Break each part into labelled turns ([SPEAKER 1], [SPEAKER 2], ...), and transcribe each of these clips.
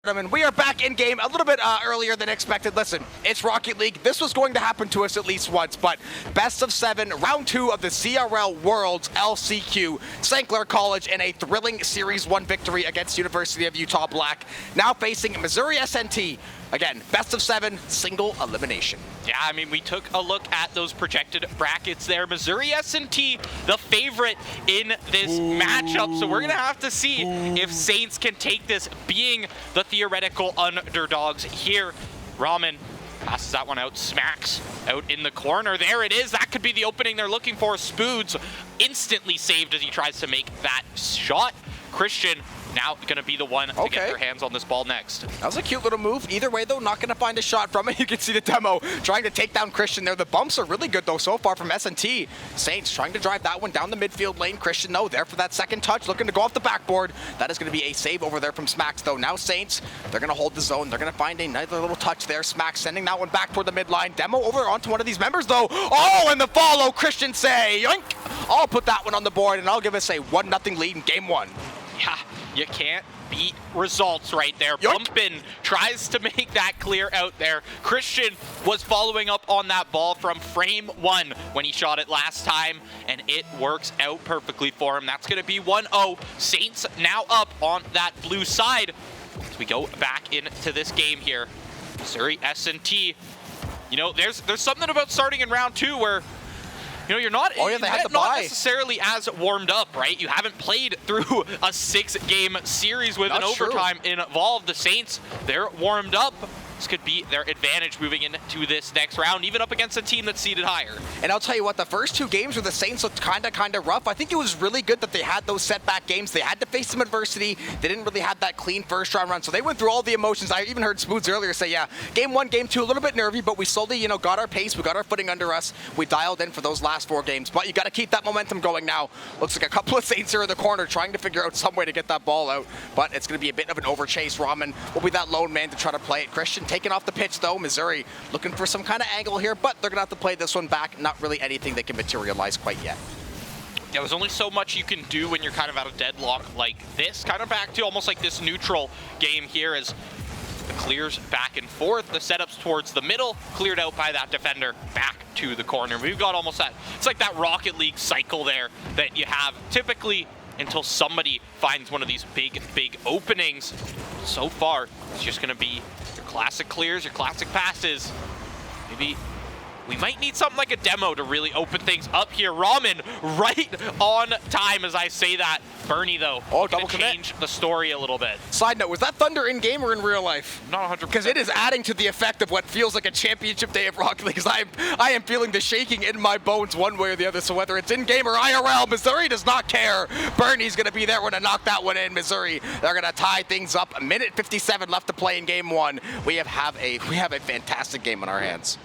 [SPEAKER 1] gentlemen, we are back in game a little bit earlier than expected. Listen, it's Rocket League. This was going to happen to us at least once, but best of 7, round 2 of the CRL Worlds LCQ. St. Clair College in a thrilling Series 1 victory against University of Utah Black. Now facing Missouri SNT. Again, best of 7, single elimination.
[SPEAKER 2] Yeah, I mean, we took a look at those projected brackets there. Missouri S&T, the favorite in this matchup. So we're going to have to see if Saints can take this, being the theoretical underdogs here. Ramen passes that one out, smacks out in the corner. There it is. That could be the opening they're looking for. Spoods instantly saved as he tries to make that shot. Christian now going to be the one to get their hands on this ball next.
[SPEAKER 1] That was a cute little move. Either way, though, not going to find a shot from it. You can see the demo trying to take down Christian there. The bumps are really good, though, so far from S&T. Saints trying to drive that one down the midfield lane. Christian, though, there for that second touch, looking to go off the backboard. That is going to be a save over there from Smacks, though. Now Saints, they're going to hold the zone. They're going to find another little touch there. Smacks sending that one back toward the midline. Demo over onto one of these members, though. Oh, and the follow. Christian say, yoink. I'll put that one on the board, and I'll give us a 1-0 lead in game 1.
[SPEAKER 2] Yeah, you can't beat results right there. Bumpin tries to make that clear out there. Christian was following up on that ball from frame 1 when he shot it last time, and it works out perfectly for him. That's going to be 1-0. Saints now up on that blue side as we go back into this game here. Missouri S&T. You know, there's something about starting in round 2 where you're not, not necessarily as warmed up, right? You haven't played through a 6-game series with an overtime involved. The Saints, they're warmed up. This could be their advantage moving into this next round, even up against a team that's seeded higher.
[SPEAKER 1] And I'll tell you what, the first 2 games where the Saints looked kind of rough, I think it was really good that they had those setback games. They had to face some adversity. They didn't really have that clean first round run, so they went through all the emotions. I even heard Spoods earlier say, yeah, game 1, game 2, a little bit nervy, but we slowly, got our pace. We got our footing under us. We dialed in for those last 4 games, but you got to keep that momentum going now. Looks like a couple of Saints here in the corner trying to figure out some way to get that ball out, but it's going to be a bit of an overchase. Ramen will be that lone man to try to play it. Christian taking off the pitch, though. Missouri looking for some kind of angle here, but they're going to have to play this one back. Not really anything that can materialize quite yet.
[SPEAKER 2] Yeah, there's only so much you can do when you're kind of out of deadlock like this. Kind of back to almost like this neutral game here as the clears back and forth. The setups towards the middle, cleared out by that defender back to the corner. We've got almost that, it's like that Rocket League cycle there that you have typically until somebody finds one of these big openings. So far, it's just going to be your classic clears, your classic passes. Maybe we might need something like a demo to really open things up here. Ramen right on time as I say that. Bernie, though, double change the story a little bit.
[SPEAKER 1] Side note, was that Thunder in-game or in real life?
[SPEAKER 2] Not 100%.
[SPEAKER 1] Because it is adding to the effect of what feels like a championship day of Rocket League, because I am feeling the shaking in my bones one way or the other. So whether it's in-game or IRL, Missouri does not care. Bernie's going to be there when to knock that one in. Missouri, they're going to tie things up. A minute 57 left to play in game 1. We have a fantastic game on our hands.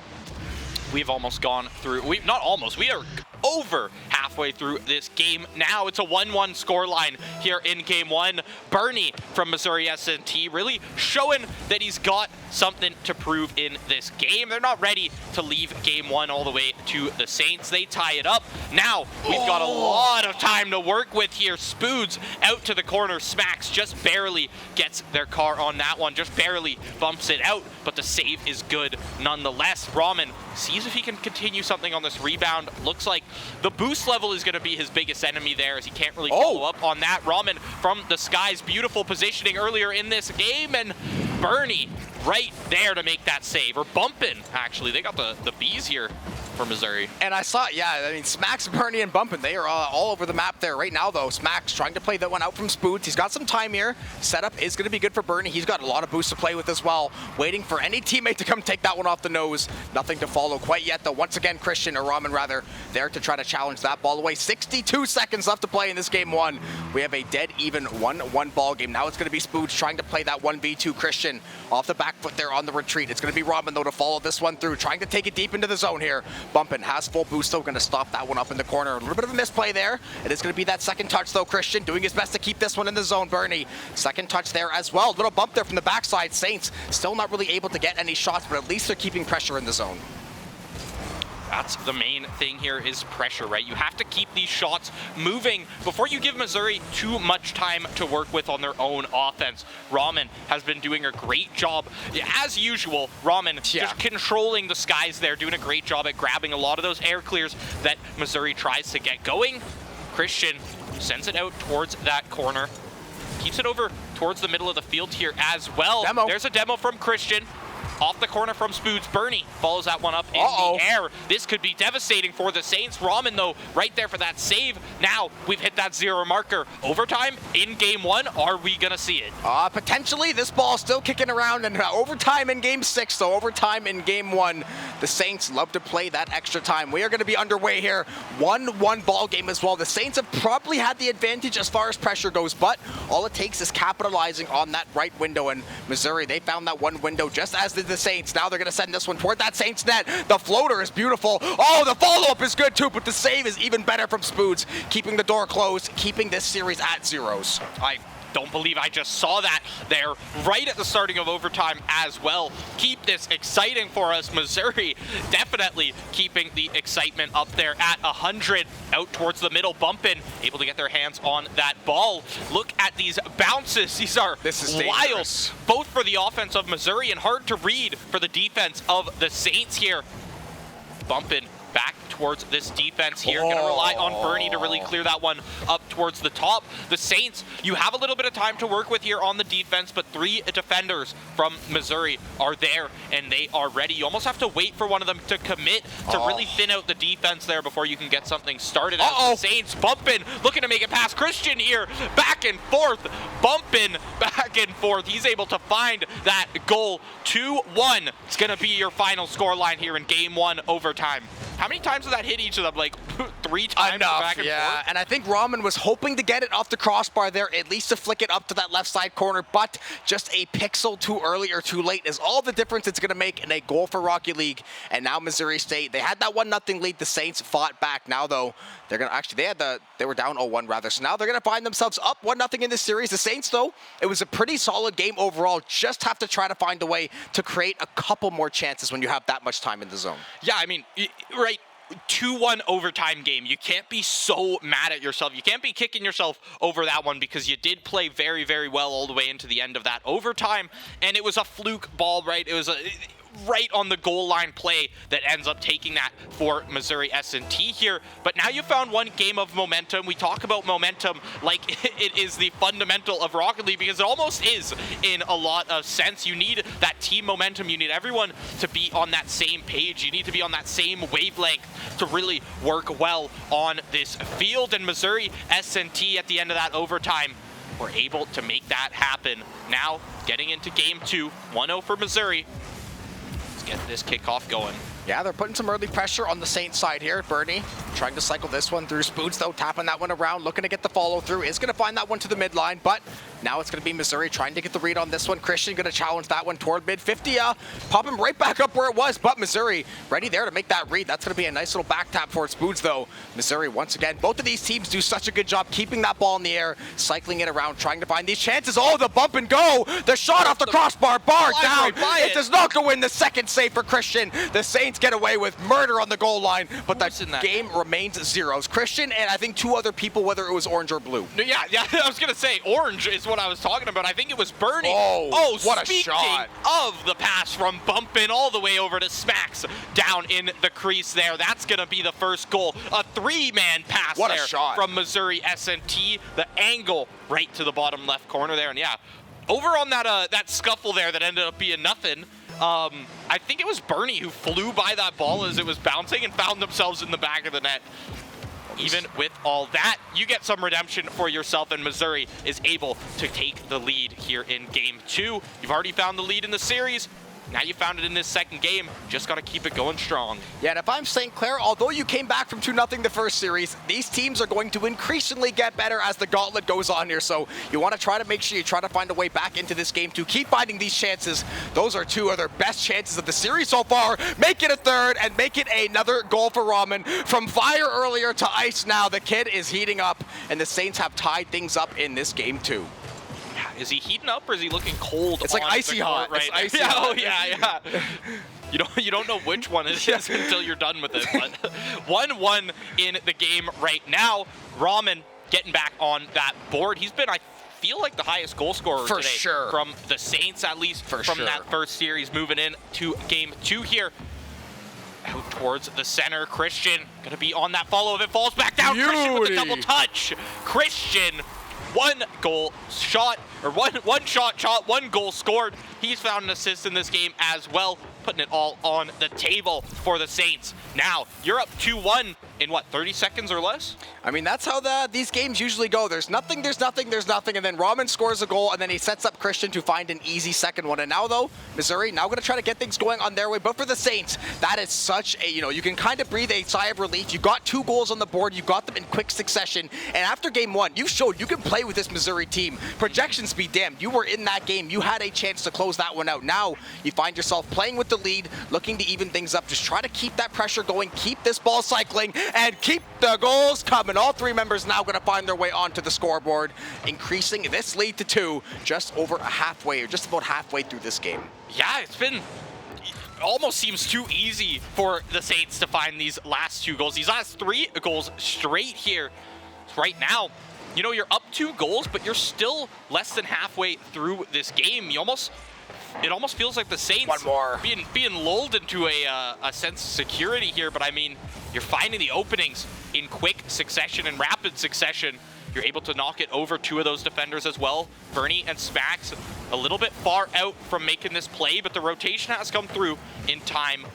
[SPEAKER 2] We've almost gone through, we are over halfway through this game now. It's a 1-1 scoreline here in game 1. Bernie from Missouri S&T really showing that he's got something to prove in this game. They're not ready to leave game 1 all the way to the Saints. They tie it up. Now we've got a lot of time to work with here. Spoods out to the corner. Smacks just barely gets their car on that one, just barely bumps it out, but the save is good nonetheless. Ramen sees if he can continue something on this rebound. Looks like the boost level is going to be his biggest enemy there, as he can't really follow up on that. Ramen from the skies, beautiful positioning earlier in this game, and Bernie right there to make that save. Or Bumpin', actually. They got the Bs here for Missouri.
[SPEAKER 1] And I saw, Smacks, Bernie, and Bumpin', they are all over the map there right now, though. Smacks trying to play that one out from Spoods. He's got some time here. Setup is going to be good for Bernie. He's got a lot of boosts to play with as well. Waiting for any teammate to come take that one off the nose. Nothing to follow quite yet, though. Once again, Christian, or Ramen rather, there to try to challenge that ball away. 62 seconds left to play in this game 1. We have a dead even 1-1 ball game. Now it's going to be Spoods trying to play that 1v2. Christian off the back foot there on the retreat. It's going to be Ramen, though, to follow this one through. Trying to take it deep into the zone here. Bumpin' has full boost, though, going to stop that one up in the corner. A little bit of a misplay there. It is going to be that second touch, though. Christian doing his best to keep this one in the zone. Bernie, second touch there as well. Little bump there from the backside. Saints still not really able to get any shots, but at least they're keeping pressure in the zone.
[SPEAKER 2] That's the main thing here is pressure, right? You have to keep these shots moving before you give Missouri too much time to work with on their own offense. Ramen has been doing a great job. As usual, Ramen just controlling the skies there, doing a great job at grabbing a lot of those air clears that Missouri tries to get going. Christian sends it out towards that corner. Keeps it over towards the middle of the field here as well.
[SPEAKER 1] Demo.
[SPEAKER 2] There's a demo from Christian. Off the corner from Spoods. Bernie follows that one up in the air. This could be devastating for the Saints. Ramen, though, right there for that save. Now we've hit that 0 marker. Overtime in game 1. Are we going to see it?
[SPEAKER 1] Potentially. This ball's still kicking around, and overtime in game 6, so overtime in game 1. The Saints love to play that extra time. We are going to be underway here. 1-1 ball game as well. The Saints have probably had the advantage as far as pressure goes, but all it takes is capitalizing on that right window, and Missouri, they found that one window just as the Saints. Now they're going to send this one toward that Saints net. The floater is beautiful. Oh, the follow-up is good too, but the save is even better from Spoods, keeping the door closed, keeping this series at 0s.
[SPEAKER 2] I don't believe I just saw that there right at the starting of overtime as well. Keep this exciting for us. Missouri definitely keeping the excitement up there at 100. Out towards the middle, bumping, able to get their hands on that ball. Look at these bounces. These are wild, both for the offense of Missouri and hard to read for the defense of the Saints here. Bumping back towards this defense here. Going to rely on Bernie to really clear that one up towards the top. The Saints, you have a little bit of time to work with here on the defense, but 3 defenders from Missouri are there, and they are ready. You almost have to wait for one of them to commit to really thin out the defense there before you can get something started. As the Saints bumping, looking to make it past Christian here. Back and forth, bumping back and forth. He's able to find that goal. 2-1. It's going to be your final score line here in game 1 overtime. How many times did that hit each of them? Like 3 times back and forth?
[SPEAKER 1] And I think Ramen was hoping to get it off the crossbar there, at least to flick it up to that left side corner, but just a pixel too early or too late is all the difference it's going to make in a goal for Rocky League. And now Missouri State, they had that 1-0 lead. The Saints fought back. Now though, they're going to actually, they were down 0-1 rather. So now they're going to find themselves up 1-0 in this series. The Saints though, it was a pretty solid game overall. Just have to try to find a way to create a couple more chances when you have that much time in the zone.
[SPEAKER 2] Yeah, I mean, right. 2-1 overtime game. You can't be so mad at yourself. You can't be kicking yourself over that one because you did play very, very well all the way into the end of that overtime, and it was a fluke ball, right? It was a right on the goal line play that ends up taking that for Missouri S&T here. But now you found one game of momentum. We talk about momentum like it is the fundamental of Rocket League, because it almost is in a lot of sense. You need that team momentum. You need everyone to be on that same page. You need to be on that same wavelength to really work well on this field. And Missouri S&T at the end of that overtime were able to make that happen. Now getting into game 2, 1-0 for Missouri. Get this kickoff going.
[SPEAKER 1] Yeah, they're putting some early pressure on the Saints side here. Bernie trying to cycle this one through. Spoods, though, tapping that one around, looking to get the follow-through. Is going to find that one to the midline, but now it's going to be Missouri trying to get the read on this one. Christian going to challenge that one toward mid-50. Pop him right back up where it was, but Missouri ready there to make that read. That's going to be a nice little back tap for Spoods, though. Missouri, once again, both of these teams do such a good job keeping that ball in the air, cycling it around, trying to find these chances. Oh, the bump and go! The shot off the crossbar, bar down. It does not go in. The second save for Christian. The Saints get away with murder on the goal line, but that game remains 0s. Christian and I think 2 other people, whether it was orange or blue.
[SPEAKER 2] Yeah, I was gonna say orange is what I was talking about. I think it was Bernie.
[SPEAKER 1] Oh, what a
[SPEAKER 2] speaking
[SPEAKER 1] shot
[SPEAKER 2] of the pass from Bumpin all the way over to Smacks down in the crease there. That's gonna be the first goal. A 3-man pass
[SPEAKER 1] what a shot
[SPEAKER 2] from Missouri S&T. The angle right to the bottom left corner there, and yeah, over on that scuffle there that ended up being nothing. I think it was Bernie who flew by that ball as it was bouncing and found themselves in the back of the net. Even with all that, you get some redemption for yourself, and Missouri is able to take the lead here in game 2. You've already found the lead in the series. Now you found it in this second game. Just got to keep it going strong.
[SPEAKER 1] Yeah, and if I'm St. Clair, although you came back from 2-0 the first series, these teams are going to increasingly get better as the gauntlet goes on here. So you want to try to make sure you try to find a way back into this game to keep finding these chances. Those are 2 of their best chances of the series so far. Make it a third and make it another goal for Ramen. From fire earlier to ice now, the kid is heating up, and the Saints have tied things up in this game too.
[SPEAKER 2] Is he heating up or is he looking cold?
[SPEAKER 1] It's like icy hot.
[SPEAKER 2] Right?
[SPEAKER 1] It's icy hot.
[SPEAKER 2] Oh, yeah. You don't know which one it is until you're done with it. But 1-1 in the game right now. Ramen getting back on that board. He's been, I feel like, the highest goal scorer
[SPEAKER 1] For
[SPEAKER 2] today
[SPEAKER 1] sure.
[SPEAKER 2] from the Saints, at least from that first series. Moving in to game 2 here. Out towards the center. Christian gonna be on that follow. If it falls back down, Christian with a double touch. Christian, one shot, 1 goal scored. He's found an assist in this game as well, putting it all on the table for the Saints. Now, you're up 2-1 in what, 30 seconds or less?
[SPEAKER 1] I mean, that's how these games usually go. There's nothing, and then Ramen scores a goal, and then he sets up Christian to find an easy second one. And now, though, Missouri now going to try to get things going on their way. But for the Saints, that is such a, you can kind of breathe a sigh of relief. You got 2 goals on the board. You got them in quick succession. And after game 1, you showed you can play with this Missouri team. Projections be damned. You were in that game. You had a chance to close that one out. Now, you find yourself playing with the lead, looking to even things up. Just try to keep that pressure going, keep this ball cycling, and keep the goals coming. All 3 members now going to find their way onto the scoreboard, increasing this lead to 2, just over halfway, or just about halfway through this game.
[SPEAKER 2] Yeah, it's been almost seems too easy for the Saints to find these last 2 goals. These last 3 goals straight here right now. You're up 2 goals, but you're still less than halfway through this game. It almost feels like the Saints
[SPEAKER 1] One more.
[SPEAKER 2] being lulled into a sense of security here, but I mean, you're finding the openings in quick succession and rapid succession. You're able to knock it over 2 of those defenders as well. Bernie and Smacks a little bit far out from making this play, but the rotation has come through in time.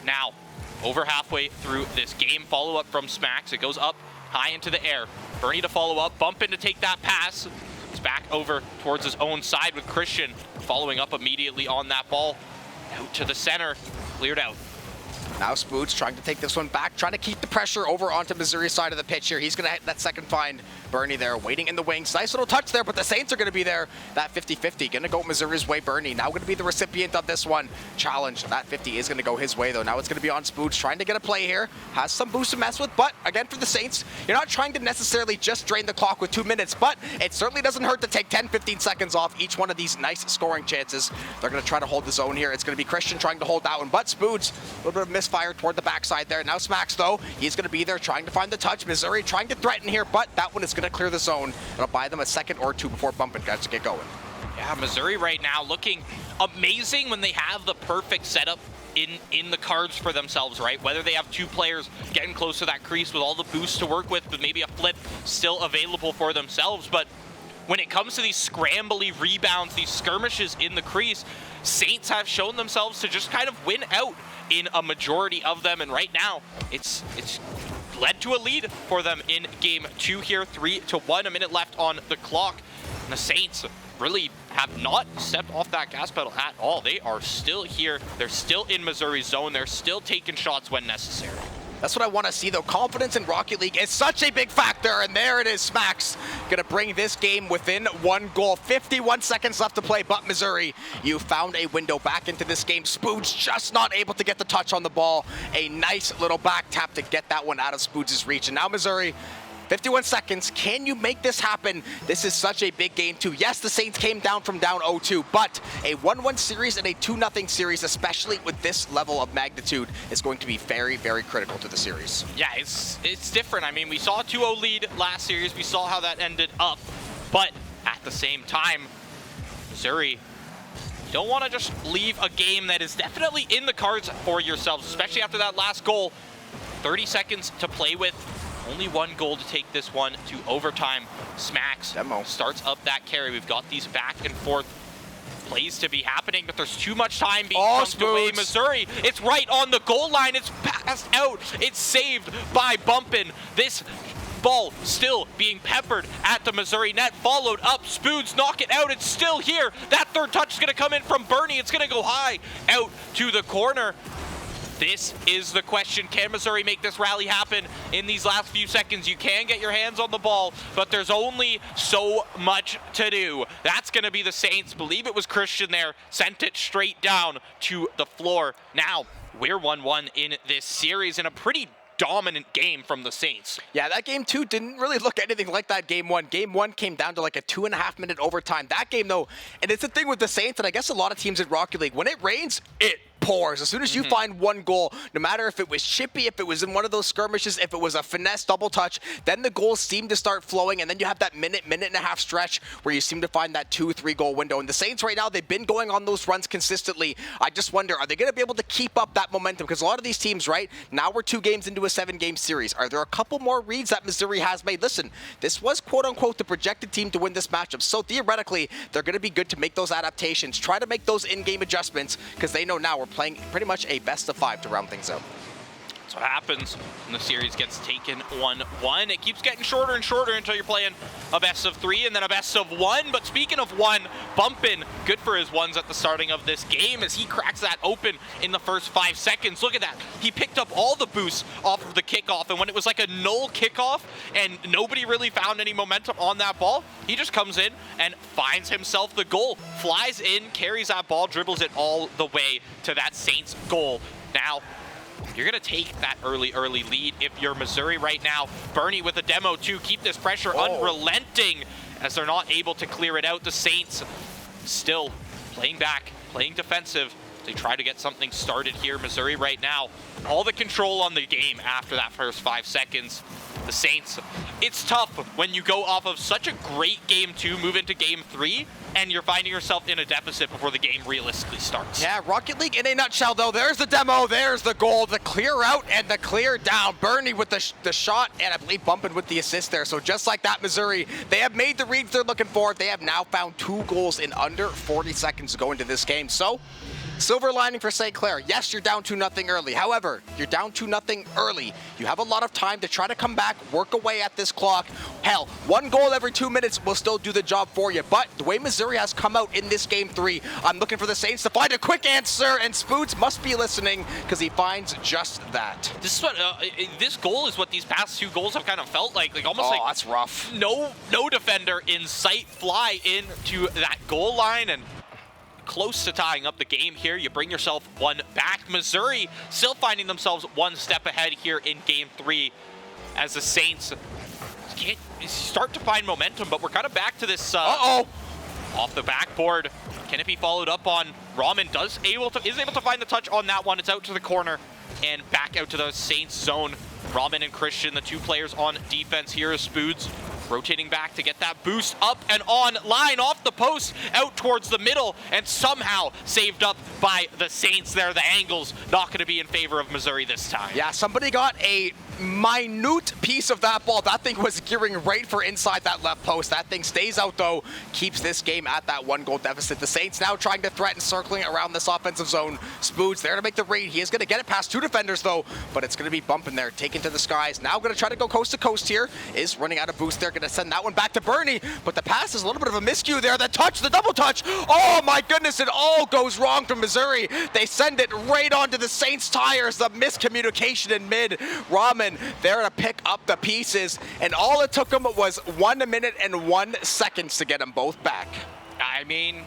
[SPEAKER 2] Now, over halfway through this game, follow-up from Smacks. It goes up high into the air. Bernie to follow up, bump in to take that pass. It's back over towards his own side with Christian following up immediately on that ball. Out to the center, cleared out.
[SPEAKER 1] Now Spoots trying to take this one back, trying to keep the pressure over onto Missouri's side of the pitch here. He's going to hit that second find. Bernie there, waiting in the wings. Nice little touch there, but the Saints are going to be there. That 50-50, going to go Missouri's way. Bernie now going to be the recipient of this one. Challenge. That 50 is going to go his way, though. Now it's going to be on Spoots, trying to get a play here. Has some boost to mess with, but again, for the Saints, you're not trying to necessarily just drain the clock with 2 minutes, but it certainly doesn't hurt to take 10-15 seconds off each one of these nice scoring chances. They're going to try to hold the zone here. It's going to be Christian trying to hold that one, but Spoots, a little bit of misfire toward the backside there. Now Smacks, though, he's going to be there trying to find the touch. Missouri trying to threaten here, but that one is going to clear the zone. It'll buy them a second or 2 before bumping guys to get going.
[SPEAKER 2] Yeah, Missouri right now looking amazing when they have the perfect setup in the cards for themselves, right? Whether they have 2 players getting close to that crease with all the boosts to work with maybe a flip still available for themselves. But when it comes to these scrambly rebounds, these skirmishes in the crease, Saints have shown themselves to just kind of win out in a majority of them. And right now, it's led to a lead for them in game 2 here, 3-1, a minute left on the clock. And the Saints really have not stepped off that gas pedal at all. They are still here. They're still in Missouri's zone. They're still taking shots when necessary.
[SPEAKER 1] That's what I want to see, though. Confidence in Rocket League is such a big factor, and there it is. Smacks going to bring this game within 1 goal. 51 seconds left to play, but Missouri, you found a window back into this game. Spoots just not able to get the touch on the ball. A nice little back tap to get that one out of Spoots' reach. And now Missouri, 51 seconds. Can you make this happen? This is such a big game, too. Yes, the Saints came down from down 0-2, but a 1-1 series and a 2-0 series, especially with this level of magnitude, is going to be very, very critical to the series.
[SPEAKER 2] Yeah, it's different. I mean, we saw a 2-0 lead last series. We saw how that ended up. But at the same time, Missouri, you don't want to just leave a game that is definitely in the cards for yourselves, especially after that last goal. 30 seconds to play with. Only 1 goal to take this one to overtime. Smacks starts up that carry. We've got these back and forth plays to be happening, but there's too much time being pumped away. Missouri, it's right on the goal line. It's passed out. It's saved by Bumpin'. This ball still being peppered at the Missouri net. Followed up. Spoods knock it out. It's still here. That third touch is going to come in from Bernie. It's going to go high out to the corner. This is the question. Can Missouri make this rally happen in these last few seconds? You can get your hands on the ball, but there's only so much to do. That's going to be the Saints. Believe it was Christian there. Sent it straight down to the floor. Now, we're 1-1 in this series in a pretty dominant game from the Saints.
[SPEAKER 1] Yeah, that game 2 didn't really look anything like that game 1. Game 1 came down to like a 2.5-minute overtime. That game, though, and it's the thing with the Saints, and I guess a lot of teams in Rocket League, when it rains, it pours. As soon as you find one goal, no matter if it was chippy, if it was in one of those skirmishes, if it was a finesse double touch, then the goals seem to start flowing, and then you have that minute and a half stretch where you seem to find that 2-3 goal window. And the Saints right now, they've been going on those runs consistently. I just wonder, are they going to be able to keep up that momentum? Because a lot of these teams, right, now we're 2 games into a 7-game series. Are there a couple more reads that Missouri has made? Listen, this was quote-unquote the projected team to win this matchup, so theoretically, they're going to be good to make those adaptations, try to make those in-game adjustments, because they know now we're playing pretty much a best-of-5 to round things out.
[SPEAKER 2] That's what happens when the series gets taken 1-1. It keeps getting shorter and shorter until you're playing a best-of-3 and then a best-of-1. But speaking of one, Bumpin, good for his ones at the starting of this game as he cracks that open in the first 5 seconds. Look at that. He picked up all the boosts off of the kickoff, and when it was like a null kickoff and nobody really found any momentum on that ball, he just comes in and finds himself the goal, flies in, carries that ball, dribbles it all the way to that Saints goal. Now, you're going to take that early lead if you're Missouri right now. Bernie with a demo to keep this pressure unrelenting as they're not able to clear it out. The Saints still playing back, playing defensive. They try to get something started here. Missouri right now, all the control on the game after that first 5 seconds. The Saints, it's tough when you go off of such a great game 2, move into game 3, and you're finding yourself in a deficit before the game realistically starts.
[SPEAKER 1] Yeah, Rocket League in a nutshell, though. There's the demo, there's the goal, the clear out and the clear down. Bernie with the shot, and I believe Bumpin with the assist there. So just like that, Missouri, they have made the reads they're looking for. They have now found 2 goals in under 40 seconds to go into this game. So, silver lining for St. Clair. Yes, you're down 2-0 early. However, you're down 2-0 early. You have a lot of time to try to come back, work away at this clock. Hell, 1 goal every 2 minutes will still do the job for you. But the way Missouri has come out in this game 3, I'm looking for the Saints to find a quick answer, and Spoots must be listening because he finds just that.
[SPEAKER 2] This is what this goal is what these past 2 goals have kind of felt like almost like
[SPEAKER 1] that's rough.
[SPEAKER 2] No defender in sight, fly into that goal line and close to tying up the game here. You bring yourself 1 back. Missouri still finding themselves 1 step ahead here in game 3 as the Saints can't start to find momentum, but we're kind of back to this off the backboard. Can it be followed up on? Rahman is able to find the touch on that one. It's out to the corner and back out to the Saints zone. Rahman and Christian, the 2 players on defense here, is Spoods rotating back to get that boost up and on line off the post out towards the middle and somehow saved up by the Saints there. The angle's not going to be in favor of Missouri this time.
[SPEAKER 1] Yeah, somebody got a minute piece of that ball. That thing was gearing right for inside that left post. That thing stays out though, keeps this game at that 1 goal deficit. The Saints now trying to threaten, circling around this offensive zone. Spoods there to make the read. He is going to get it past 2 defenders though, but it's going to be Bumpin there, taken to the skies. Now going to try to go coast to coast here. Is running out of boost there, going to send that one back to Bernie, but the pass is a little bit of a miscue there. The touch, the double touch. Oh my goodness, it all goes wrong from Missouri. They send it right onto the Saints tires. The miscommunication in mid. Rahman there to pick up the pieces, and all it took him was 1 minute and 1 second to get them both back.
[SPEAKER 2] I mean,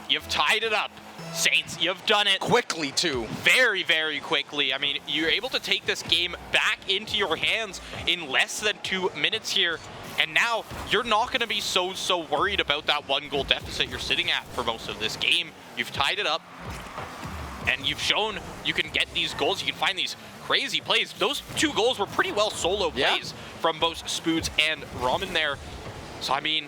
[SPEAKER 2] you've tied it up. Saints, you've done it.
[SPEAKER 1] Quickly, too.
[SPEAKER 2] Very, very quickly. I mean, you're able to take this game back into your hands in less than 2 minutes here. And now you're not going to be so worried about that 1 goal deficit you're sitting at for most of this game. You've tied it up, and you've shown you can get these goals. You can find these crazy plays. Those 2 goals were pretty well solo plays from both Spoods and Rahman there. So, I mean,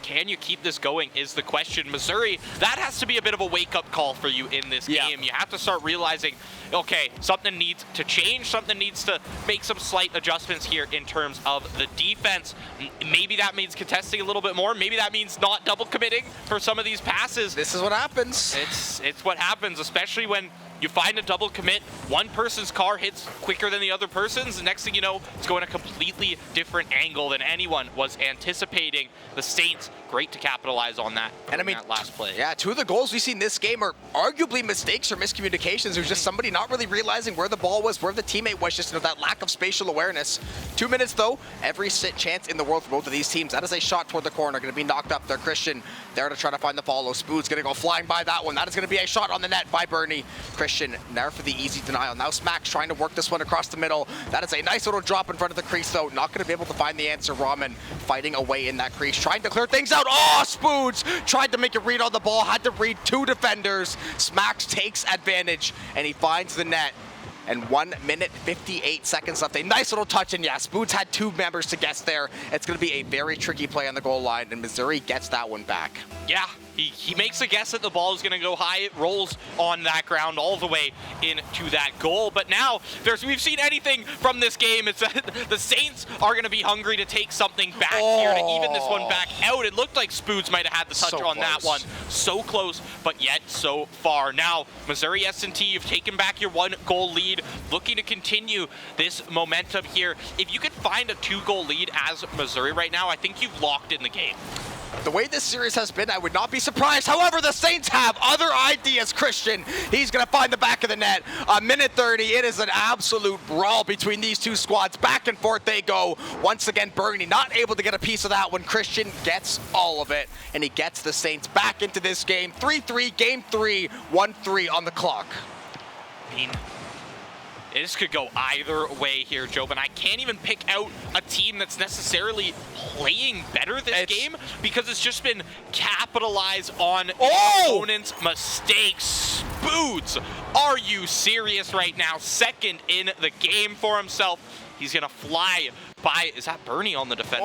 [SPEAKER 2] can you keep this going is the question. Missouri, that has to be a bit of a wake-up call for you in this game. You have to start realizing, okay, something needs to change, something needs to make some slight adjustments here in terms of the defense. Maybe that means contesting a little bit more. Maybe that means not double committing for some of these passes.
[SPEAKER 1] This is what happens.
[SPEAKER 2] It's what happens, especially when you find a double commit, one person's car hits quicker than the other person's, the next thing you know, it's going a completely different angle than anyone was anticipating. The Saints, great to capitalize on that.
[SPEAKER 1] And I mean,
[SPEAKER 2] that last play.
[SPEAKER 1] Yeah, 2 of the goals we see in this game are arguably mistakes or miscommunications. It was just somebody not really realizing where the ball was, where the teammate was, just that lack of spatial awareness. 2 minutes though, every chance in the world for both of these teams. That is a shot toward the corner, going to be knocked up there. Christian there to try to find the follow. Spood's going to go flying by that one. That is going to be a shot on the net by Bernie. Christian there for the easy denial. Now Smack's trying to work this one across the middle. That is a nice little drop in front of the crease, though. Not going to be able to find the answer. Ramen fighting away in that crease, trying to clear things out. Oh, Spoods tried to make a read on the ball, had to read two defenders. Smacks takes advantage, and he finds the net. And 1 minute, 58 seconds left. A nice little touch, and yeah, Spoods had two members to guess there. It's going to be a very tricky play on the goal line, and Missouri gets that one back. Yeah,
[SPEAKER 2] he makes a guess that the ball is going to go high. It rolls on that ground all the way into that goal. But now, we've seen anything from this game. It's that the Saints are going to be hungry to take something back here to even this one back out. It looked like Spoods might have had the touch on that one. So close, but yet so far. Now, Missouri S&T, you've taken back your 1-goal lead, looking to continue this momentum here. If you could find a 2-goal lead as Missouri right now, I think you've locked in the game.
[SPEAKER 1] The way this series has been, I would not be surprised. However, the Saints have other ideas. Christian, he's going to find the back of the net. A minute 30. It is an absolute brawl between these two squads. Back and forth they go. Once again, Bernie not able to get a piece of that one. Christian gets all of it, and he gets the Saints back into this game. 3-3, game 3, 1-3 on the clock.
[SPEAKER 2] I mean, this could go either way here, Joe, but I can't even pick out a team that's necessarily playing better this game because it's just been capitalized on opponent's mistakes. Spoods, are you serious right now? Second in the game for himself. He's going to fly by. Is that Bernie on the defense?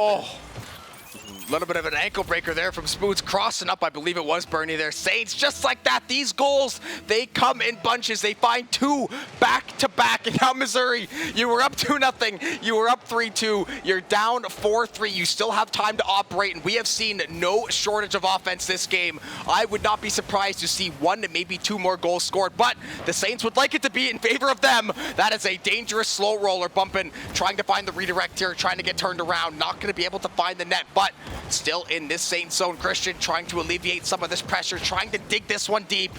[SPEAKER 1] A little bit of an ankle breaker there from Spoods crossing up. I believe it was Bernie there. Saints, just like that, these goals, they come in bunches. They find two back-to-back. And now Missouri, you were up 2-0. You were up 3-2. You're down 4-3. You still have time to operate, and we have seen no shortage of offense this game. I would not be surprised to see 1 to maybe 2 more goals scored, but the Saints would like it to be in favor of them. That is a dangerous slow roller bumping, trying to find the redirect here, trying to get turned around. Not going to be able to find the net, but still in this Saints zone. Christian trying to alleviate some of this pressure, trying to dig this one deep.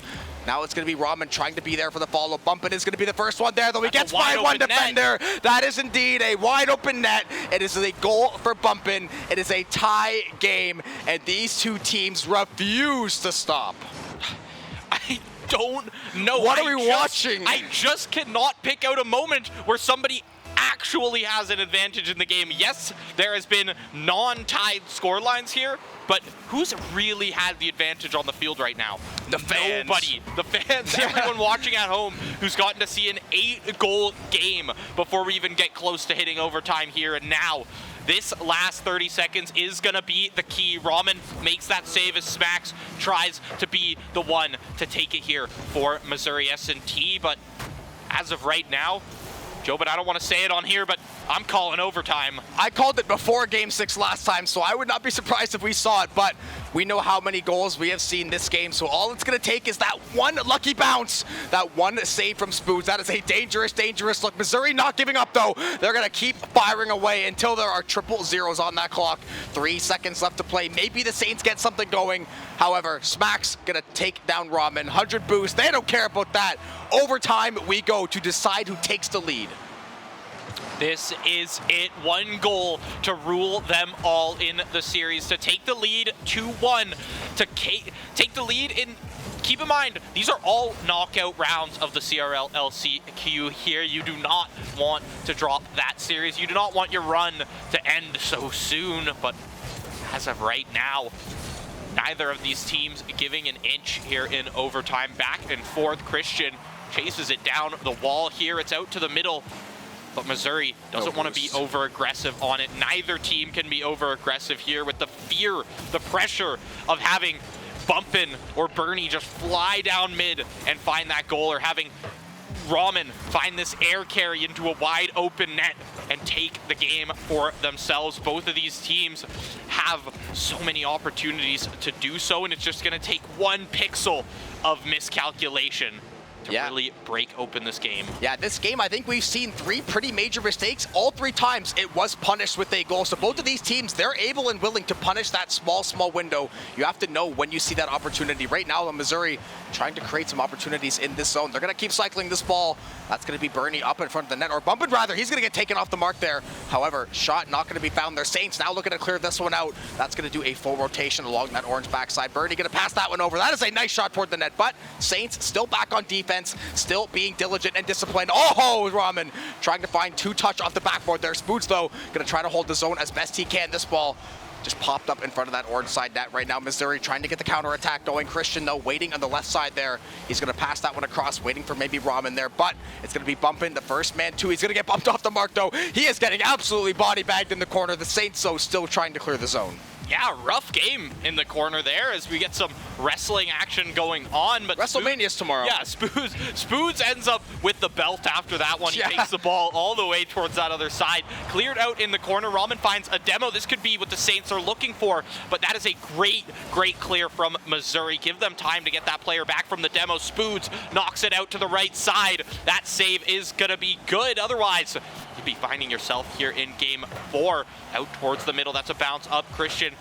[SPEAKER 1] Now it's going to be Ramen trying to be there for the follow. Bumpin is going to be the first one there, though he gets by one defender. That is indeed a wide open net. It is a goal for Bumpin. It is a tie game, and these two teams refuse to stop.
[SPEAKER 2] I don't know.
[SPEAKER 1] What are we watching?
[SPEAKER 2] I just cannot pick out a moment where somebody actually has an advantage in the game. Yes, there has been non-tied score lines here, but who's really had the advantage on the field right now?
[SPEAKER 1] The fans.
[SPEAKER 2] Nobody. The fans, everyone watching at home who's gotten to see an 8-goal game before we even get close to hitting overtime here. And now, this last 30 seconds is going to be the key. Ramen makes that save as Smacks tries to be the one to take it here for Missouri S&T. But as of right now, Joe, but I don't want to say it on here, but I'm calling overtime.
[SPEAKER 1] I called it before Game 6 last time, so I would not be surprised if we saw it, but we know how many goals we have seen this game, so all it's going to take is that one lucky bounce, that one save from Spoods. That is a dangerous, dangerous look. Missouri not giving up, though. They're going to keep firing away until there are triple zeros on that clock. 3 seconds left to play. Maybe the Saints get something going. However, Smack's going to take down Ramen. 100 boost. They don't care about that. Overtime we go to decide who takes the lead.
[SPEAKER 2] This is it. 1 goal to rule them all in the series, to take the lead 2-1, to take the lead in. Keep in mind, these are all knockout rounds of the CRL LCQ here. You do not want to drop that series. You do not want your run to end so soon, but as of right now, neither of these teams giving an inch here in overtime. Back and forth, Christian chases it down the wall here. It's out to the middle, but Missouri doesn't want to be over-aggressive on it. Neither team can be over-aggressive here with the fear, the pressure of having Bumpin or Bernie just fly down mid and find that goal, or having Ramen find this air carry into a wide open net and take the game for themselves. Both of these teams have so many opportunities to do so, and it's just going to take one pixel of miscalculation to really break open this game.
[SPEAKER 1] Yeah, this game, I think we've seen 3 pretty major mistakes. All 3 times it was punished with a goal. So both of these teams, they're able and willing to punish that small window. You have to know when you see that opportunity. Right now, Missouri trying to create some opportunities in this zone. They're going to keep cycling this ball. That's going to be Bernie up in front of the net, or bumping rather. He's going to get taken off the mark there. However, shot not going to be found there. Saints now looking to clear this one out. That's going to do a full rotation along that orange backside. Bernie going to pass that one over. That is a nice shot toward the net, but Saints still back on defense, still being diligent and disciplined. Oh, Raman trying to find 2 touch off the backboard there. Spoods, though, going to try to hold the zone as best he can. This ball just popped up in front of that orange side net right now. Missouri trying to get the counter attack going. Christian, though, waiting on the left side there. He's going to pass that one across, waiting for maybe Raman there, but it's going to be bumping the first man, too. He's going to get bumped off the mark, though. He is getting absolutely body bagged in the corner. The Saints, though, still trying to clear the zone.
[SPEAKER 2] Yeah, rough game in the corner there as we get some wrestling action going on. But
[SPEAKER 1] WrestleMania's tomorrow.
[SPEAKER 2] Yeah, Spoods ends up with the belt after that one. He takes the ball all the way towards that other side. Cleared out in the corner. Raman finds a demo. This could be what the Saints are looking for, but that is a great clear from Missouri. Give them time to get that player back from the demo. Spoods knocks it out to the right side. That save is going to be good. Otherwise, you'd be finding yourself here in game 4 out towards the middle. That's a bounce up. Christian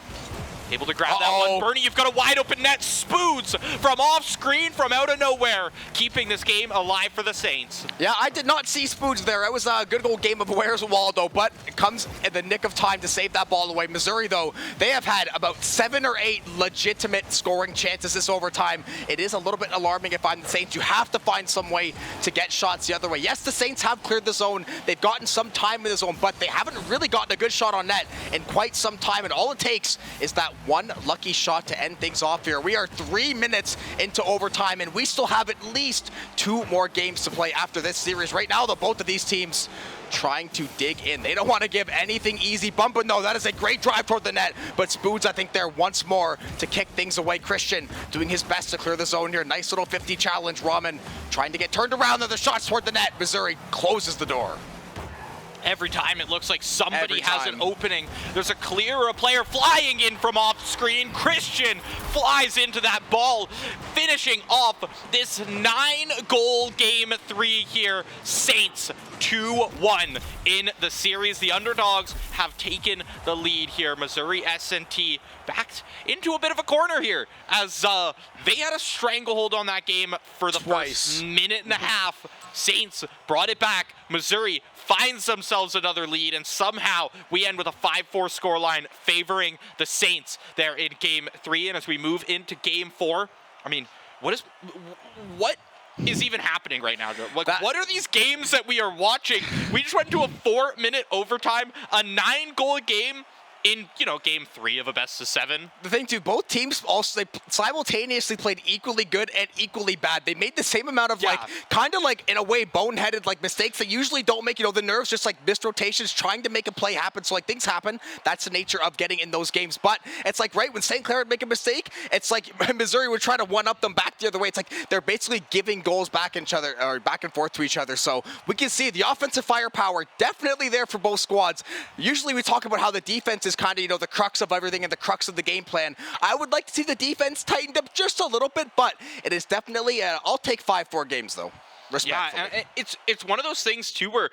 [SPEAKER 2] able to grab that one. Bernie, you've got a wide open net. Spoods from off screen, from out of nowhere, keeping this game alive for the Saints.
[SPEAKER 1] Yeah, I did not see Spoods there. It was a good old game of where's Waldo, but it comes in the nick of time to save that ball away. Missouri, though, they have had about 7 or 8 legitimate scoring chances this overtime. It is a little bit alarming if I'm the Saints. You have to find some way to get shots the other way. Yes, the Saints have cleared the zone. They've gotten some time in the zone, but they haven't really gotten a good shot on net in quite some time, and all it takes is that one lucky shot to end things off here. We are 3 minutes into overtime, and we still have at least 2 more games to play after this series. Right now, though, both of these teams trying to dig in. They don't want to give anything easy. Bumping, though, that is a great drive toward the net, but Spoods, I think, there once more to kick things away. Christian doing his best to clear the zone here. Nice little 50 challenge. Raman trying to get turned around, and the shots toward the net. Missouri closes the door.
[SPEAKER 2] Every time it looks like somebody has an opening. There's a clear or a player flying in from off screen. Christian flies into that ball, finishing off this 9-goal game 3 here. Saints 2-1 in the series. The underdogs have taken the lead here. Missouri S&T backed into a bit of a corner here as they had a stranglehold on that game for the first minute and a half. Saints brought it back. Missouri finds themselves another lead, and somehow we end with a 5-4 scoreline favoring the Saints there in game 3. And as we move into game 4, I mean, what is even happening right now, Joe? Like, what are these games that we are watching? We just went to a 4-minute overtime, a 9-goal game in, game 3 of a best-of-7.
[SPEAKER 1] The thing, too, both teams also, they simultaneously played equally good and equally bad. They made the same amount of, kind of in a way, boneheaded, mistakes that usually don't make, the nerves, just, missed rotations, trying to make a play happen. So, things happen. That's the nature of getting in those games. But it's right when St. Clair would make a mistake, it's Missouri would try to one-up them back the other way. It's they're basically giving goals back and forth to each other. So we can see the offensive firepower definitely there for both squads. Usually we talk about how the defense is kind of, the crux of everything and the crux of the game plan. I would like to see the defense tightened up just a little bit, but it is definitely, I'll take 5-4 games, though, respectfully.
[SPEAKER 2] Yeah, and it's one of those things, too, where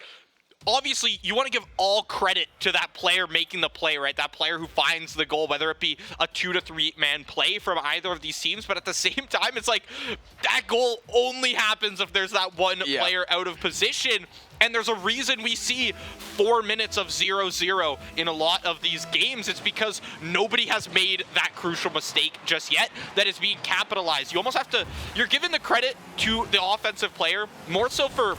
[SPEAKER 2] obviously you want to give all credit to that player making the play, right? That player who finds the goal, whether it be a 2 to 3 man play from either of these teams. But at the same time, it's that goal only happens if there's that one player out of position. And there's a reason we see 4 minutes of 0-0 in a lot of these games. It's because nobody has made that crucial mistake just yet that is being capitalized. You almost have to, you're giving the credit to the offensive player, more so for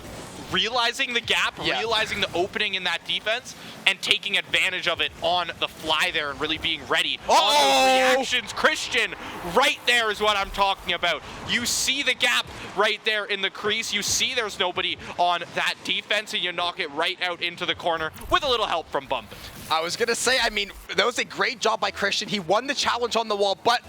[SPEAKER 2] realizing the gap, realizing the opening in that defense, and taking advantage of it on the fly there and really being ready on those reactions. Christian, right there is what I'm talking about. You see the gap right there in the crease. You see there's nobody on that defense, and you knock it right out into the corner with a little help from Bumpin.
[SPEAKER 1] I was going to say, that was a great job by Christian. He won the challenge on the wall, but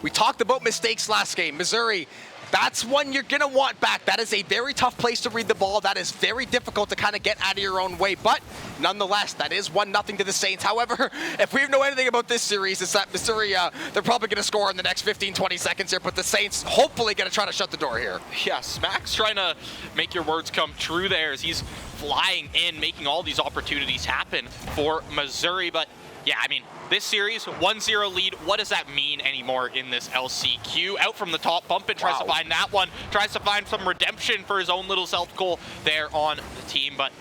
[SPEAKER 1] we talked about mistakes last game. Missouri That's one you're going to want back. That is a very tough place to read the ball. That is very difficult to kind of get out of your own way. But nonetheless, that is 1-0 to the Saints. However, if we know anything about this series, it's that Missouri, they're probably going to score in the next 15, 20 seconds here. But the Saints hopefully going to try to shut the door here.
[SPEAKER 2] Yeah, Smack's trying to make your words come true there as he's flying in, making all these opportunities happen for Missouri. But yeah, I mean, this series, 1-0 lead, what does that mean anymore in this LCQ? Out from the top, Bumpin tries to find that one, tries to find some redemption for his own little self-goal there on the team, but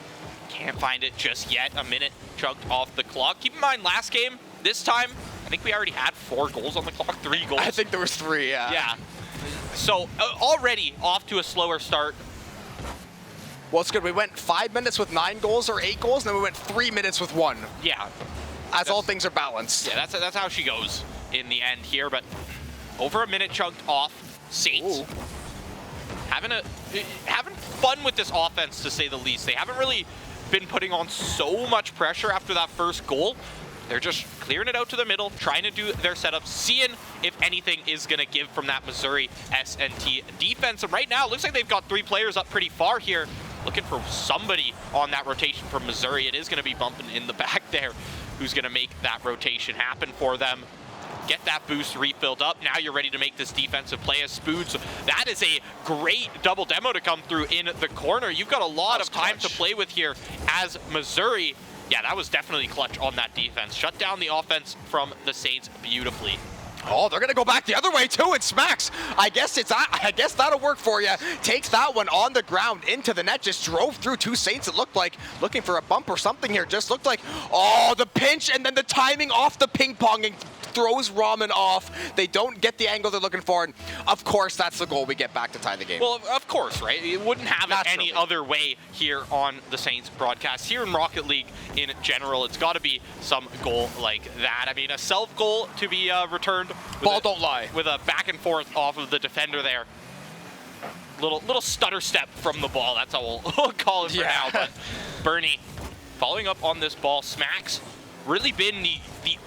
[SPEAKER 2] can't find it just yet. A minute chugged off the clock. Keep in mind, last game, this time, I think we already had 4 goals on the clock, 3 goals.
[SPEAKER 1] I think there was 3, yeah.
[SPEAKER 2] Yeah. So, already off to a slower start.
[SPEAKER 1] Well, it's good. We went 5 minutes with 9 goals or 8 goals, and then we went 3 minutes with 1.
[SPEAKER 2] Yeah.
[SPEAKER 1] As all things are balanced.
[SPEAKER 2] Yeah, that's how she goes in the end here, but over a minute chugged off. Saints having fun with this offense, to say the least. They haven't really been putting on so much pressure after that first goal. They're just clearing it out to the middle, trying to do their setup, seeing if anything is going to give from that Missouri S&T defense. And right now, it looks like they've got 3 players up pretty far here, looking for somebody on that rotation from Missouri. It is going to be Bumping in the back there, who's going to make that rotation happen for them. Get that boost refilled up. Now you're ready to make this defensive play as Spoods. That is a great double demo to come through in the corner. You've got a lot of time to play with here as Missouri. Yeah, that was definitely clutch on that defense. Shut down the offense from the Saints beautifully.
[SPEAKER 1] Oh, they're going to go back the other way, too, and Smacks. I guess that'll work for you. Takes that one on the ground into the net. Just drove through 2 Saints, it looked like. Looking for a bump or something here. Just looked like, oh, the pinch and then the timing off the ping-ponging throws Ramen off. They don't get the angle they're looking for. And, of course, that's the goal we get back to tie the game.
[SPEAKER 2] Well, of course, right? You wouldn't have it any other way here on the Saints broadcast. Here in Rocket League in general, it's got to be some goal like that. I mean, a self-goal to be returned.
[SPEAKER 1] Ball don't lie.
[SPEAKER 2] With a back and forth off of the defender there. Little stutter step from the ball. That's how we'll call it for now. But Bernie, following up on this ball, Smacks really been the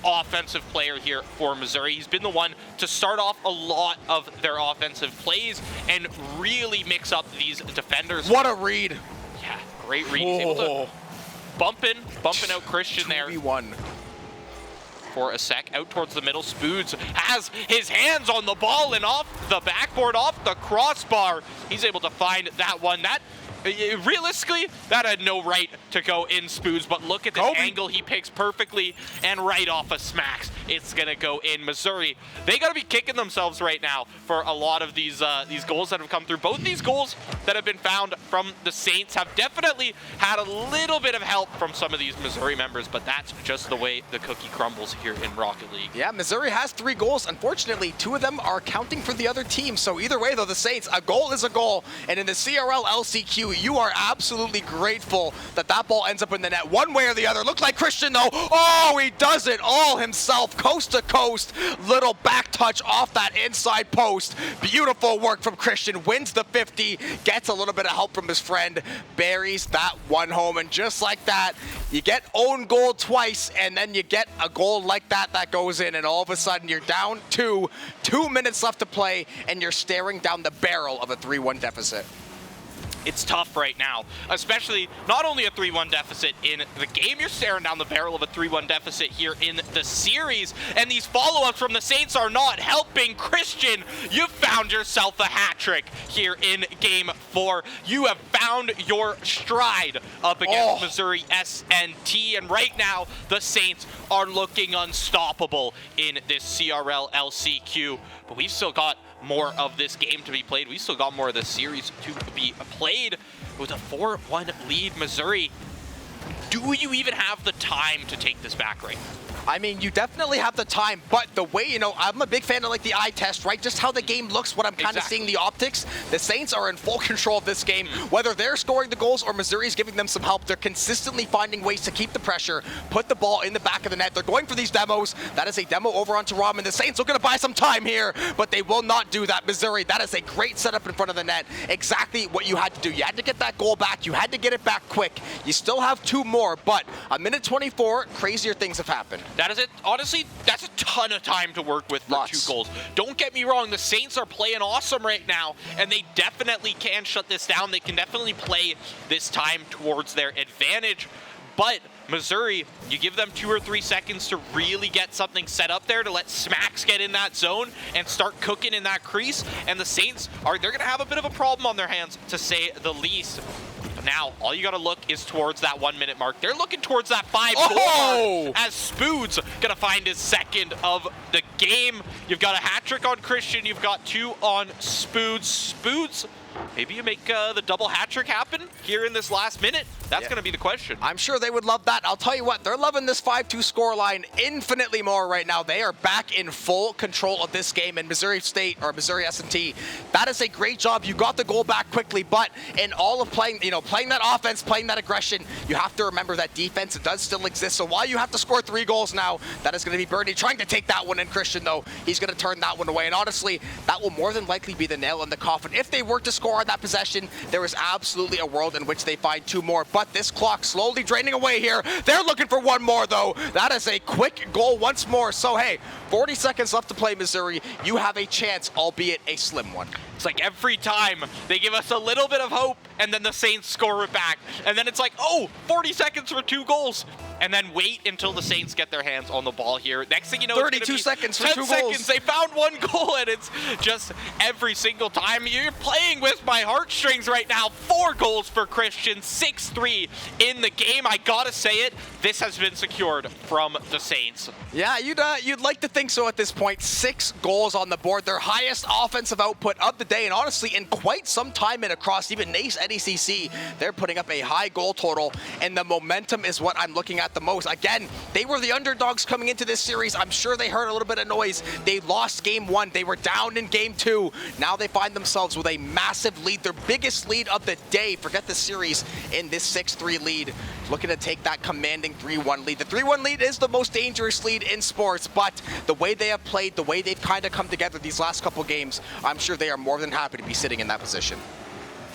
[SPEAKER 2] offensive player here for Missouri. He's been the one to start off a lot of their offensive plays and really mix up these defenders.
[SPEAKER 1] What a read.
[SPEAKER 2] Yeah, great read. He's able to bumping out Christian there.
[SPEAKER 1] 2v1.
[SPEAKER 2] For a sec, out towards the middle. Spoods has his hands on the ball and off the backboard, off the crossbar. He's able to find that one. That, realistically, that had no right to go in Spoods, but look at this angle he picks perfectly and right off of Smacks. It's gonna go in. Missouri, they gotta be kicking themselves right now for a lot of these goals that have come through. Both these goals that have been found from the Saints have definitely had a little bit of help from some of these Missouri members, but that's just the way the cookie crumbles here in Rocket League.
[SPEAKER 1] Yeah, Missouri has 3 goals. Unfortunately, 2 of them are counting for the other team. So either way, though, the Saints, a goal is a goal. And in the CRL LCQ, you are absolutely grateful that that ball ends up in the net one way or the other. Looked like Christian, though. Oh, he does it all himself, coast to coast. Little back touch off that inside post. Beautiful work from Christian. Wins the 50, gets a little bit of help from his friend, buries that one home. And just like that, you get own goal twice, and then you get a goal like that goes in, and all of a sudden you're down 2 minutes left to play, and you're staring down the barrel of a 3-1 deficit.
[SPEAKER 2] It's tough right now, especially not only a 3-1 deficit in the game, you're staring down the barrel of a 3-1 deficit here in the series, and these follow-ups from the Saints are not helping. Christian, you found yourself a hat trick here in Game 4. You have found your stride up against Missouri S&T, and right now the Saints are looking unstoppable in this CRL LCQ, but we've still got more of this game to be played. We still got more of this series to be played. With a 4-1 lead, Missouri, do you even have the time to take this back right now?
[SPEAKER 1] I mean, you definitely have the time, but the way, you know, I'm a big fan of like the eye test, right? Just how the game looks, what I'm kind of seeing the optics. The Saints are in full control of this game. Whether they're scoring the goals or Missouri's giving them some help, they're consistently finding ways to keep the pressure, put the ball in the back of the net. They're going for these demos. That is a demo over onto Ramen. The Saints are going to buy some time here, but they will not do that. Missouri, that is a great setup in front of the net. Exactly what you had to do. You had to get that goal back. You had to get it back quick. You still have 2 more, but a minute 24, crazier things have happened.
[SPEAKER 2] That is it. Honestly, that's a ton of time to work with for
[SPEAKER 1] Lots.
[SPEAKER 2] 2 goals. Don't get me wrong, the Saints are playing awesome right now, and they definitely can shut this down. They can definitely play this time towards their advantage. But Missouri, you give them 2 or 3 seconds to really get something set up there, to let Smacks get in that zone and start cooking in that crease. And the Saints they're going to have a bit of a problem on their hands, to say the least. Now, all you got to look is towards that 1 minute mark. They're looking towards that 5 goal mark, as Spood's going to find his second of the game. You've got a hat trick on Christian. You've got 2 on Spoods. Spoods, maybe you make the double hat trick happen here in this last minute. That's going to be the question.
[SPEAKER 1] I'm sure they would love that. I'll tell you what, they're loving this 5-2 scoreline infinitely more right now. They are back in full control of this game, and Missouri State, or Missouri S&T, that is a great job. You got the goal back quickly, but in all of playing, playing that offense, playing that aggression, you have to remember that defense does still exist. So while you have to score 3 goals now, that is going to be Bernie trying to take that one in. Christian, though, he's going to turn that one away. And honestly, that will more than likely be the nail in the coffin. If they were to score on that possession, there is absolutely a world in which they find 2 more. But this clock slowly draining away here. They're looking for 1 more, though. That is a quick goal once more. So, hey, 40 seconds left to play, Missouri. You have a chance, albeit a slim one.
[SPEAKER 2] It's like every time they give us a little bit of hope, and then the Saints score it back. And then it's like, 40 seconds for 2 goals. And then wait until the Saints get their hands on the ball here. Next thing you know,
[SPEAKER 1] 32 seconds for 2 goals.
[SPEAKER 2] 10 seconds. They found 1 goal, and it's just every single time. You're playing with my heartstrings right now. 4 goals for Christian, 6-3 in the game. I gotta say it, this has been secured from the Saints.
[SPEAKER 1] Yeah, you'd like to think so at this point. 6 goals on the board, their highest offensive output of the day, and honestly, in quite some time and across even NACE, NECC, they're putting up a high goal total, and the momentum is what I'm looking at the most. Again, they were the underdogs coming into this series. I'm sure they heard a little bit of noise. They lost game 1. They were down in game 2. Now they find themselves with a massive lead, their biggest lead of the day. Forget the series in this 6-3 lead. Looking to take that commanding 3-1 lead. The 3-1 lead is the most dangerous lead in sports, but the way they have played, the way they've kind of come together these last couple games, I'm sure they are more than happy to be sitting in that position.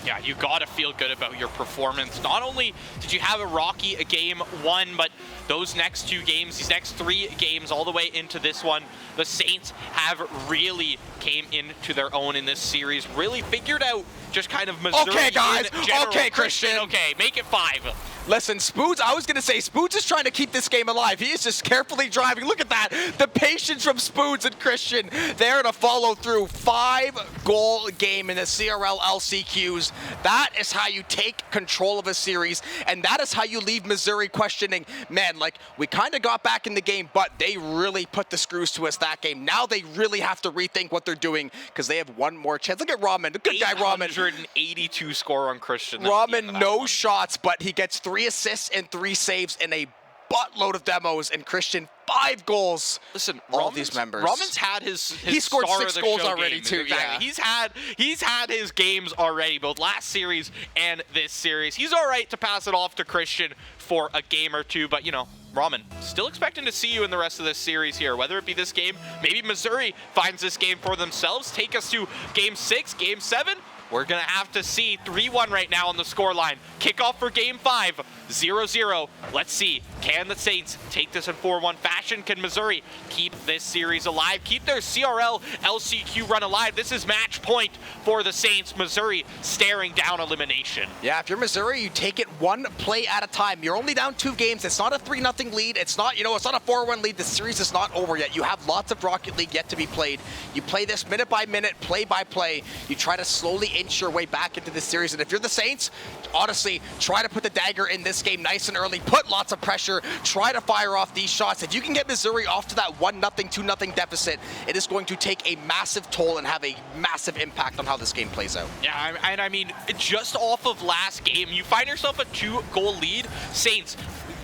[SPEAKER 2] Yeah, you got to feel good about your performance. Not only did you have a rocky game 1, but those next 2 games, these next 3 games, all the way into this one, the Saints have really came into their own in this series, really figured out just kind of Missouri.
[SPEAKER 1] Okay, guys.
[SPEAKER 2] In general.
[SPEAKER 1] Okay, Christian.
[SPEAKER 2] Okay, make it 5.
[SPEAKER 1] Listen, Spoods, I was going to say, Spoods is trying to keep this game alive. He is just carefully driving. Look at that. The patience from Spoods and Christian there to follow through. 5-goal game in the CRL LCQs. That is how you take control of a series, and that is how you leave Missouri questioning, man, like, we kind of got back in the game, but they really put the screws to us that game. Now they really have to rethink what they're doing because they have 1 more chance. Look at Ramen, the good guy Ramen.
[SPEAKER 2] 182 score on Christian.
[SPEAKER 1] Ramen, no shots, but he gets 3 assists and 3 saves and a buttload of demos, and Christian 5 goals.
[SPEAKER 2] Listen,
[SPEAKER 1] all these members.
[SPEAKER 2] Ramen's had his
[SPEAKER 1] he scored
[SPEAKER 2] star
[SPEAKER 1] 6
[SPEAKER 2] of the
[SPEAKER 1] goals
[SPEAKER 2] show
[SPEAKER 1] already
[SPEAKER 2] game.
[SPEAKER 1] too. Yeah,
[SPEAKER 2] he's had his games already, both last series and this series. He's all right to pass it off to Christian for a game or 2, but Ramen, still expecting to see you in the rest of this series here, whether it be this game, maybe Missouri finds this game for themselves, take us to game 6, game 7. We're going to have to see 3-1 right now on the scoreline. Kickoff for game 5, 0-0. Let's see, can the Saints take this in 4-1 fashion? Can Missouri keep this series alive? Keep their CRL LCQ run alive? This is match point for the Saints. Missouri staring down elimination.
[SPEAKER 1] Yeah, if you're Missouri, you take it 1 play at a time. You're only down 2 games. It's not a 3-0 lead. It's not, it's not a 4-1 lead. The series is not over yet. You have lots of Rocket League yet to be played. You play this minute by minute, play by play. You try to slowly inch your way back into this series. And if you're the Saints, honestly, try to put the dagger in this game nice and early. Put lots of pressure. Try to fire off these shots. If you can get Missouri off to that 1-0, 2-0 deficit, it is going to take a massive toll and have a massive impact on how this game plays out.
[SPEAKER 2] Yeah, and I mean, just off of last game, you find yourself a 2-goal lead. Saints,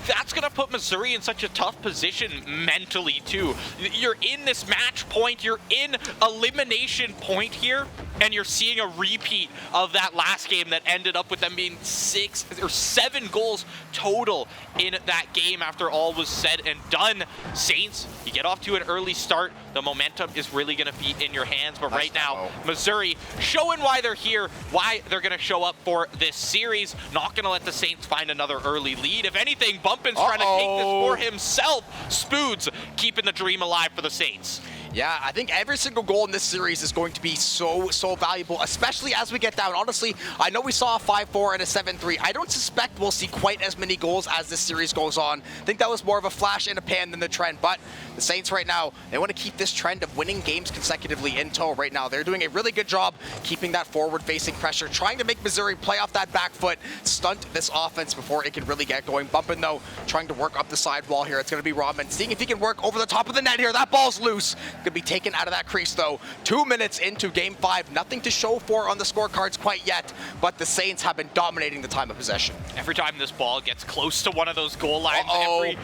[SPEAKER 2] that's going to put Missouri in such a tough position mentally, too. You're in this match point. You're in elimination point here. and you're seeing a repeat of that last game that ended up with them being 6 or 7 goals total in that game after all was said and done. Saints, you get off to an early start, the momentum is really going to be in your hands, but right now, Missouri showing why they're here, why they're going to show up for this series, not going to let the Saints find another early lead. If anything, Bumpin's trying to take this for himself. Spoods keeping the dream alive for the Saints.
[SPEAKER 1] Yeah, I think every single goal in this series is going to be so valuable, especially as we get down. Honestly, I know we saw a 5-4 and a 7-3. I don't suspect we'll see quite as many goals as this series goes on. I think that was more of a flash in a pan than the trend, but the Saints right now, they want to keep this trend of winning games consecutively in tow right now. They're doing a really good job keeping that forward-facing pressure, trying to make Missouri play off that back foot, stunt this offense before it can really get going. Bumpin, though, trying to work up the sidewall here. It's going to be Rahman, seeing if he can work over the top of the net here. That ball's loose. Going to be taken out of that crease, though. 2 minutes into Game 5. Nothing to show for on the scorecards quite yet, but the Saints have been dominating the time of possession.
[SPEAKER 2] Every time this ball gets close to one of those goal lines,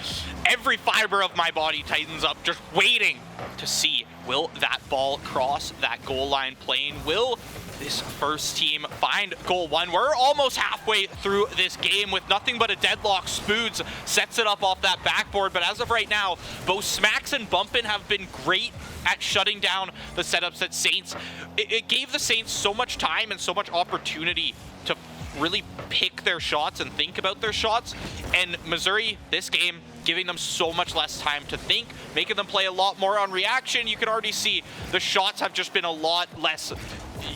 [SPEAKER 2] every fiber of my body tightens up, just waiting to see, will that ball cross that goal line plane? Will this first team find goal 1? We're almost halfway through this game with nothing but a deadlock. Spoods sets it up off that backboard, but as of right now, both Smacks and Bumpin have been great at shutting down the setups at Saints. It gave the Saints so much time and so much opportunity to really pick their shots and think about their shots, and Missouri, this game, giving them so much less time to think, making them play a lot more on reaction. You can already see the shots have just been a lot less,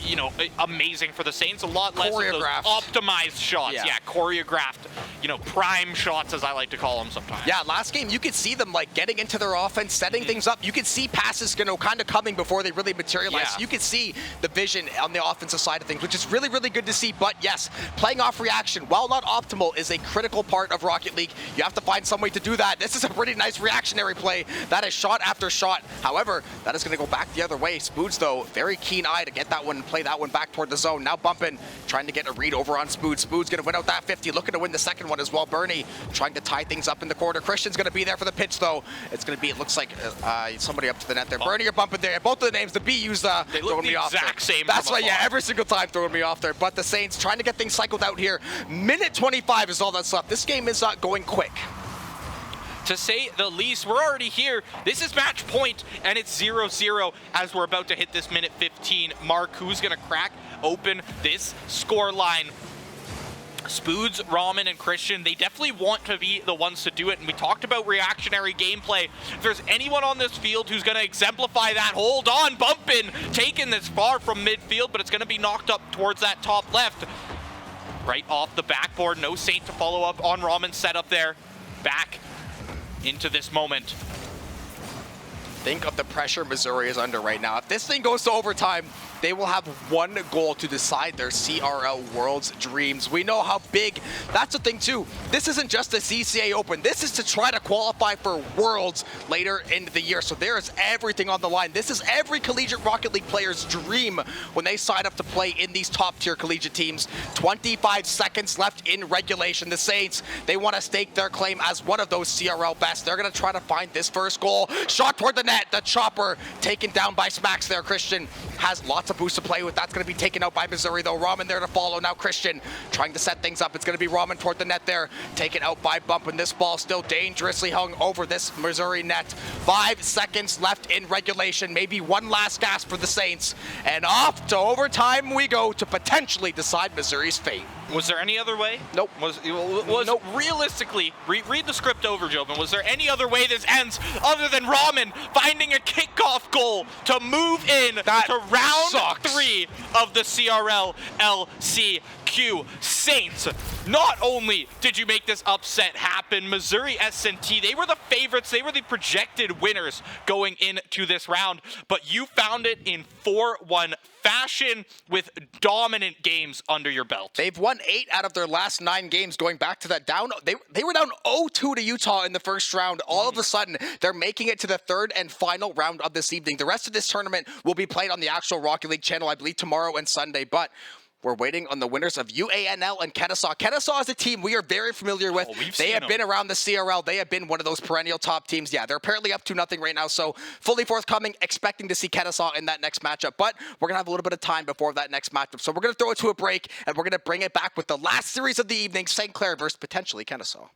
[SPEAKER 2] you know, amazing for the Saints, a lot less of those optimized shots. Yeah, choreographed, you know, prime shots, as I like to call them sometimes.
[SPEAKER 1] Yeah, last game, you could see them like getting into their offense, setting things up. You could see passes, you know, kind of coming before they really materialize.
[SPEAKER 2] Yeah.
[SPEAKER 1] You could see the vision on the offensive side of things, which is really, really good to see. But yes, playing off reaction, while not optimal, is a critical part of Rocket League. You have to find some way to do that. This is a pretty nice reactionary play. That is shot after shot. However, that is going to go back the other way. Spoods, though, very keen eye to get that one and play that one back toward the zone. Now Bumpin trying to get a read over on Spoods. Spoods going to win out that 50, looking to win the second one as well. Bernie trying to tie things up in the corner. Christian's going to be there for the pitch, though. It's going to be, it looks like somebody up to the net there. Bernie or Bumpin there. Both of the names, the B used
[SPEAKER 2] they look
[SPEAKER 1] throwing me off there.
[SPEAKER 2] Exact same.
[SPEAKER 1] That's why, yeah, every single time throwing me off there. But the Saints trying to get things cycled out here. Minute 25 is all that's left. This game is not going quick,
[SPEAKER 2] to say the least. We're already here. This is match point, and it's 0-0 as we're about to hit this minute 15 mark. Who's going to crack open this score line? Spoods, Rahman, and Christian, they definitely want to be the ones to do it, and we talked about reactionary gameplay. If there's anyone on this field who's going to exemplify that, hold on, Bumpin, taken this far from midfield, but it's going to be knocked up towards that top left. Right off the backboard, no Saint to follow up on Rahman's setup there. Back into this moment.
[SPEAKER 1] Think of the pressure Missouri is under right now. If this thing goes to overtime, they will have one goal to decide their CRL World's dreams. We know how big, that's the thing too. This isn't just a CCA Open. This is to try to qualify for Worlds later in the year. So there is everything on the line. This is every collegiate Rocket League player's dream when they sign up to play in these top tier collegiate teams. 25 seconds left in regulation. The Saints, they want to stake their claim as one of those CRL best. They're going to try to find this first goal. Shot toward the net. The chopper taken down by Smacks there. Christian has lots of boost to play with. That's going to be taken out by Missouri, though. Rahman there to follow. Now Christian trying to set things up. It's going to be Rahman toward the net there. Taken out by Bumpin. This ball still dangerously hung over this Missouri net. 5 seconds left in regulation. Maybe one last gasp for the Saints. And off to overtime we go to potentially decide Missouri's fate.
[SPEAKER 2] Was there any other way?
[SPEAKER 1] Nope.
[SPEAKER 2] Nope. Realistically, read the script over, Jobin. Was there any other way this ends other than Rahman finding a kickoff goal to move in to round 3 of the CRL LCQ? Saints, not only did you make this upset happen, Missouri S&T, they were the favorites, they were the projected winners going into this round, but you found it in 4-1 fashion with dominant games under your belt.
[SPEAKER 1] They've won 8 out of their last 9 games going back to that down. They were down 0-2 to Utah in the first round. All of a sudden, they're making it to the third and final round of this evening. The rest of this tournament will be played on the actual Rocket League channel, I believe, tomorrow and Sunday, but we're waiting on the winners of UANL and Kennesaw. Kennesaw is a team we are very familiar with. They have been around the CRL. They have been one of those perennial top teams. Yeah, they're apparently up to nothing right now, so fully forthcoming, expecting to see Kennesaw in that next matchup. But we're going to have a little bit of time before that next matchup, so we're going to throw it to a break, and we're going to bring it back with the last series of the evening, St. Clair versus potentially Kennesaw.